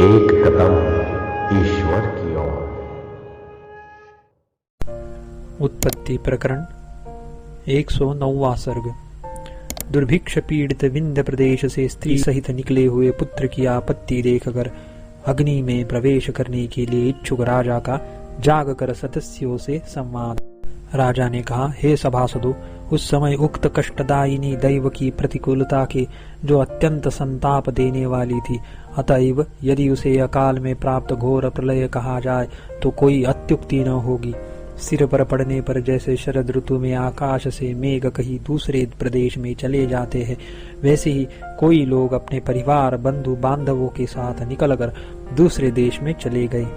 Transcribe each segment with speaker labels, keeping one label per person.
Speaker 1: एक कदम ईश्वर की ओर।
Speaker 2: उत्पत्ति प्रकरण 109वां सर्ग। दुर्भिक्ष पीड़ित विंध्य प्रदेश से स्त्री सहित निकले हुए पुत्र की आपत्ति देखकर अग्नि में प्रवेश करने के लिए इच्छुक राजा का जागकर सदस्यों से संवाद। राजा ने कहा, हे सभासदों, उस समय उक्त कष्टदायिनी दैव की प्रतिकूलता के जो अत्यंत संताप देने वाली थी, अतएव यदि उसे अकाल में प्राप्त घोर प्रलय कहा जाए तो कोई अत्युक्ति न होगी। सिर पर पड़ने पर जैसे शरद ऋतु में आकाश से मेघ कहीं दूसरे प्रदेश में चले जाते हैं, वैसे ही कोई लोग अपने परिवार बंधु बांधवों के साथ निकलकर दूसरे देश में चले गए।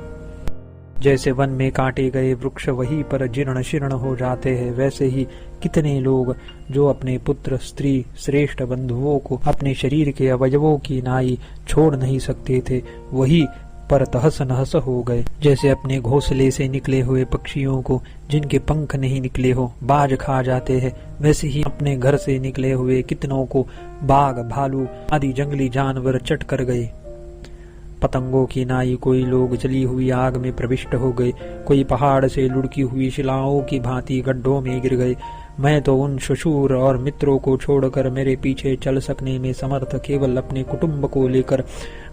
Speaker 2: जैसे वन में काटे गए वृक्ष वहीं पर जीर्ण शीर्ण हो जाते हैं, वैसे ही कितने लोग जो अपने पुत्र स्त्री श्रेष्ठ बंधुओं को अपने शरीर के अवयवों की नाई छोड़ नहीं सकते थे, वही पर तहस नहस हो गए। जैसे अपने घोंसले से निकले हुए पक्षियों को जिनके पंख नहीं निकले हो बाज खा जाते हैं, वैसे ही अपने घर से निकले हुए कितनों को बाघ भालू आदि जंगली जानवर चट कर गए। पतंगों की नाई कोई लोग जली हुई आग में प्रविष्ट हो गए, कोई पहाड़ से लुढ़की हुई शिलाओं की भांति गड्ढों में गिर गए। मैं तो उन ससुर और मित्रों को छोड़कर मेरे पीछे चल सकने में समर्थ केवल अपने कुटुंब को लेकर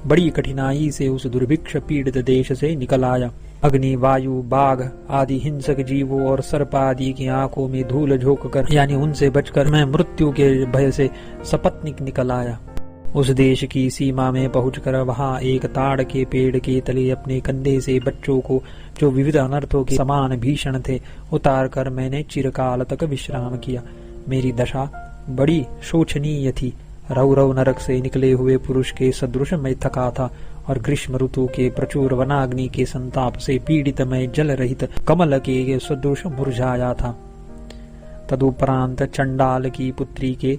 Speaker 2: बड़ी कठिनाई से उस दुर्भिक्ष पीड़ित देश से निकल आया। अग्नि, वायु, बाघ आदि हिंसक जीवों और सर्प आदि की आंखों में धूल झोंक कर यानी उनसे बचकर मैं मृत्यु के भय से सपत्नीक निकल आया। उस देश की सीमा में पहुंचकर वहां एक ताड़ के पेड़ के तले अपने कंधे से बच्चों को, जो विविध अनर्थों के समान भीषण थे, उतार कर मैंने चिरकाल तक विश्राम किया। मेरी दशा बड़ी शोचनीय थी। रौरव नरक से निकले हुए पुरुष के सदृश मैं थका था और ग्रीष्म ऋतु के प्रचुर वनाग्नि के संताप से पीड़ित मैं जल रहित कमल के सदृश मुरझाया था। तदुपरांत चंडाल की पुत्री के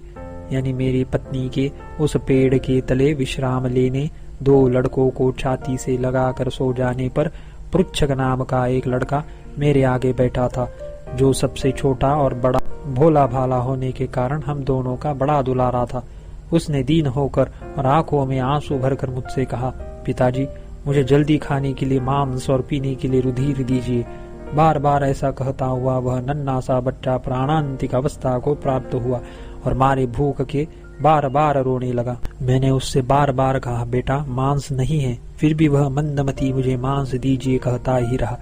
Speaker 2: यानी मेरी पत्नी के उस पेड़ के तले विश्राम लेने दो लड़कों को छाती से लगाकर सो जाने पर पृच्छक नाम का एक लड़का मेरे आगे बैठा था, जो सबसे छोटा और बड़ा भोला भाला होने के कारण हम दोनों का बड़ा दुलारा था। उसने दीन होकर और आंखों में आंसू भरकर मुझसे कहा, पिताजी, मुझे जल्दी खाने के लिए मांस और पीने के लिए रुधिर दीजिए। बार बार ऐसा कहता हुआ वह नन्हा सा बच्चा प्राणांतिक अवस्था को प्राप्त हुआ और मारे भूख के बार बार रोने लगा। मैंने उससे बार बार कहा, बेटा मांस नहीं है, फिर भी वह मंदमती मुझे मांस दीजिए कहता ही रहा।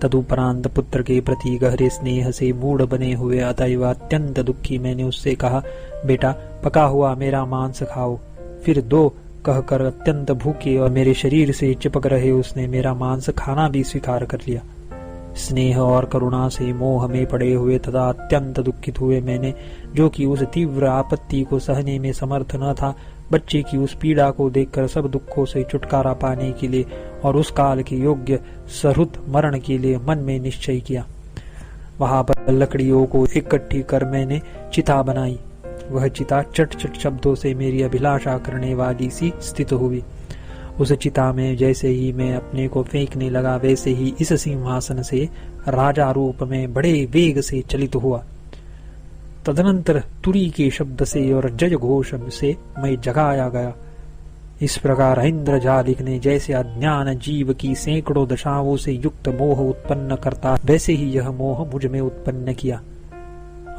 Speaker 2: तदुपरांत पुत्र के प्रति गहरे स्नेह से मूढ़ बने हुए अतएव अत्यंत दुखी मैंने उससे कहा, बेटा पका हुआ मेरा मांस खाओ। फिर दो कहकर अत्यंत भूखे और मेरे शरीर से चिपक रहे उसने मेरा मांस खाना भी स्वीकार कर लिया। स्नेह और करुणा से मोह में पड़े हुए तथा अत्यंत दुखित हुए मैंने, जो कि उस तीव्र आपत्ति को सहने में समर्थ न था, बच्चे की उस पीड़ा को देखकर सब दुखों से छुटकारा पाने के लिए और उस काल के योग्य सरुत मरण के लिए मन में निश्चय किया। वहां पर लकड़ियों को इकट्ठी कर मैंने चिता बनाई। वह चिता चट चट शब्दों से मेरी अभिलाषा करने वाली सी स्थित हुई। उस चिता में जैसे ही मैं अपने को फेंकने लगा, वैसे ही इस सिंहासन से राजा रूप में बड़े वेग से चलित हुआ। तदनंतर तुरी के शब्द से और जय घोष से मैं जगाया गया। इस प्रकार इंद्रजालिक ने जैसे अज्ञान जीव की सैकड़ों दशाओं से युक्त मोह उत्पन्न करता, वैसे ही यह मोह मुझ में उत्पन्न किया।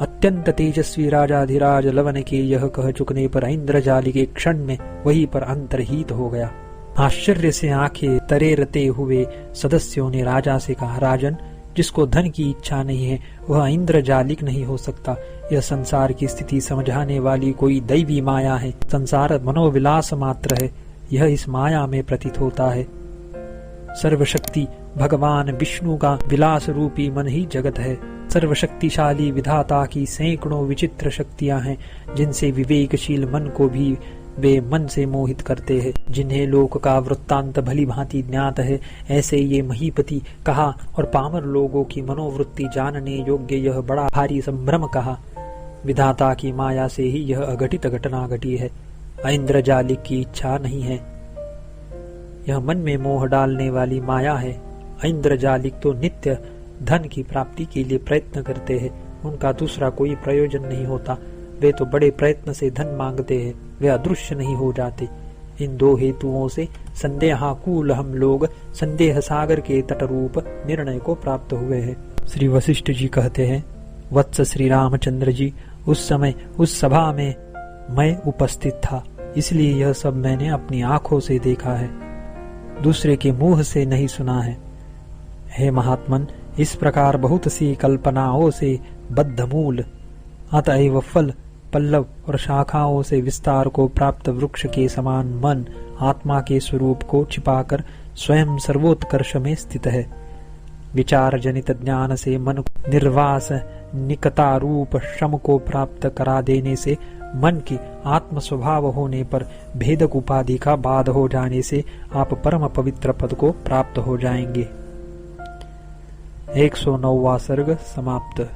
Speaker 2: अत्यंत तेजस्वी राजाधिराज लवन के यह कह चुकने पर इंद्रजालिक एक क्षण में वहीं पर अंतर्हित हो गया। आश्चर्य से आंखें तरेरते हुए सदस्यों ने राजा से कहा, राजन, जिसको धन की इच्छा नहीं है वह इंद्रजालिक नहीं हो सकता। यह संसार की स्थिति समझाने वाली कोई दैवी माया है। संसार मनोविलास मात्र है, यह इस माया में प्रतीत होता है। सर्वशक्ति भगवान विष्णु का विलास रूपी मन ही जगत है। सर्वशक्तिशाली विधाता की सैकड़ों विचित्र शक्तियां हैं, जिनसे विवेकशील मन को भी वे मन से मोहित करते हैं। जिन्हें लोक का वृत्तांत भली भांति ज्ञात है, ऐसे ये महीपति कहा और पामर लोगों की मनोवृत्ति जानने योग्य यह बड़ा भारी संभ्रम कहा। विधाता की माया से ही यह अघटित घटना घटी है, इंद्रजालिक की इच्छा नहीं है। यह मन में मोह डालने वाली माया है। इंद्रजालिक तो नित्य धन की प्राप्ति के लिए प्रयत्न करते हैं, उनका दूसरा कोई प्रयोजन नहीं होता। वे तो बड़े प्रयत्न से धन मांगते हैं, वे अदृश्य नहीं हो जाते। इन दो हेतुओं से संदेहाकुल हम लोग संदेह सागर के तटरूप निर्णय को प्राप्त हुए हैं। श्री वशिष्ठ जी कहते हैं, वत्स श्री रामचंद्र जी, उस समय उस सभा में मैं उपस्थित था, इसलिए यह सब मैंने अपनी आंखों से देखा है, दूसरे के मुंह से नहीं सुना है। हे महात्मन, इस प्रकार बहुत सी कल्पनाओं से बद्धमूल अतएव फल पल्लव और शाखाओं से विस्तार को प्राप्त वृक्ष के समान मन आत्मा के स्वरूप को छिपाकर स्वयं सर्वोत्कर्ष में स्थित है। विचार जनित ज्ञान से मन निर्वास निकता रूप श्रम को प्राप्त करा देने से मन की आत्म स्वभाव होने पर भेदक उपाधि का बाध हो जाने से आप परम पवित्र पद को प्राप्त हो जाएंगे। 109वां सर्ग समाप्त।